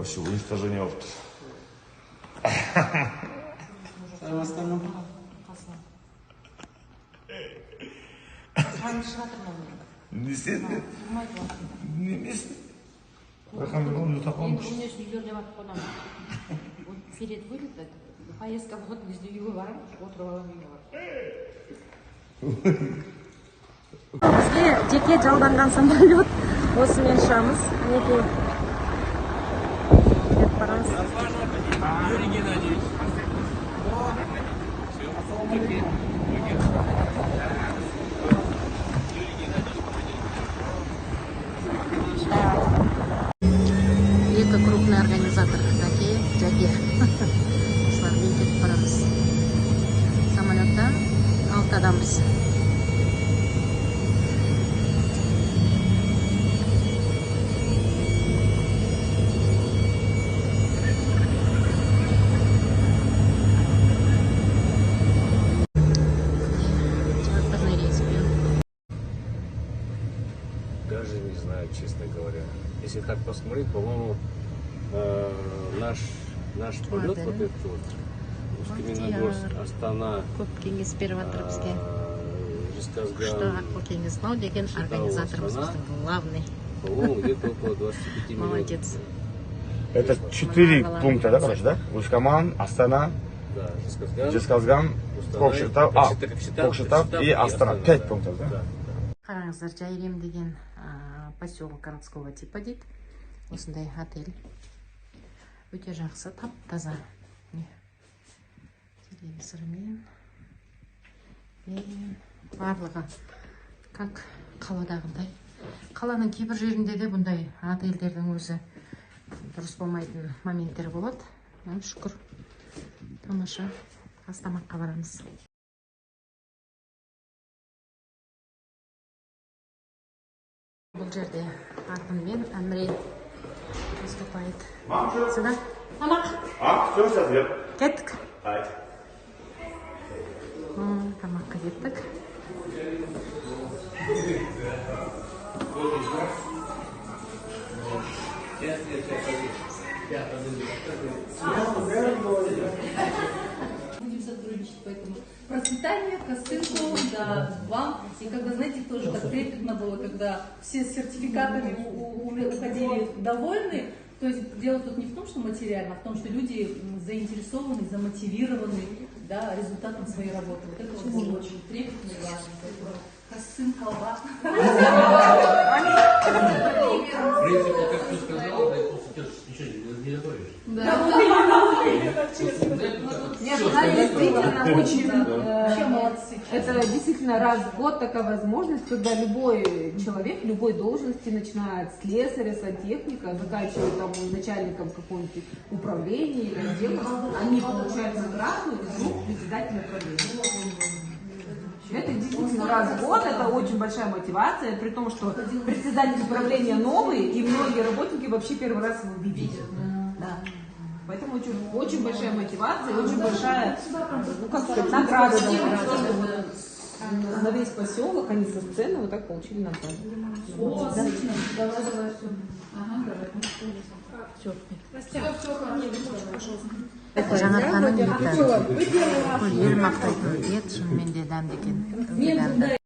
вообще уничтожение болуптур. Поездка вот бізде үйге барам, отырып алам үйге барам. Бізге жеке жалданған самолет. Осымен ұшамыз. Мінекей. Кетіп барамыз. Юрий Геннадьевич. Екі крупный организатор такие, Джаге. Осылармен кетіп барамыз. Самолетта 6 адамбыз. Чартерный рейс был. Даже не знаю, честно говоря. Если так посмотреть, по-моему, наш полет вот этот вот, Каменногорск, Астана, Көпкеңес беріп жатыр бізге. Жезказган, Что Көпкеңес Нау деген организаторымыз главный. по-моему, где-то около 25 минут. Молодец. Это 4 пункта, да, короче, да? Усть-Каман, Астана, Да, Жезказган, Жезказган, Кокшетав и Астана. 5 пунктов, да? Қараңыздар, Жайрем деген поселок городского типа дейді. Осындай отель. Өте жақсы, тап-таза. Телевизормен. Барлығы как қаладағындай. Қаланың кейбір жерінде де бұндай отельдердің өзі дұрыс болмайтын моменттер болады. Шүкір. Тамаша. Астамаққа барамыз. Бұл жерде Арғынмен Андрей выступает. Сюда. Тамақ. Все, сейчас вверх. Кеттік. Тамаққа кеттік. Будем сотрудничать, поэтому процветание, Костынку, да, вам. И когда, знаете, тоже так трепетно было, когда все с сертификатами уходили довольны. То есть дело тут не в том, что материально, а в том, что люди заинтересованы, замотивированы, да, результатом своей работы. Вот это вот было очень трепетно и важно. Костынка, ва. В принципе, как ты сказала, да, ты ничего не добавишь. Нет, она действительно Вообще молодцы. это действительно раз в год такая возможность, когда любой человек, любой должности, начиная от слесаря, сантехника, заканчивая там начальником какого-нибудь управления или отдела, они получают награду из рук председателя управления. Это действительно раз в год, это очень большая мотивация, при том, что председатель управления новый, и многие работники вообще первый раз его видят. Да. Поэтому очень большая мотивация, очень большая, ну как сказать, награда. На весь поселок они со сцены вот так получили награду. Жаңа таным дейді. Ел мақтайтын ет шынымен де дәмді екен.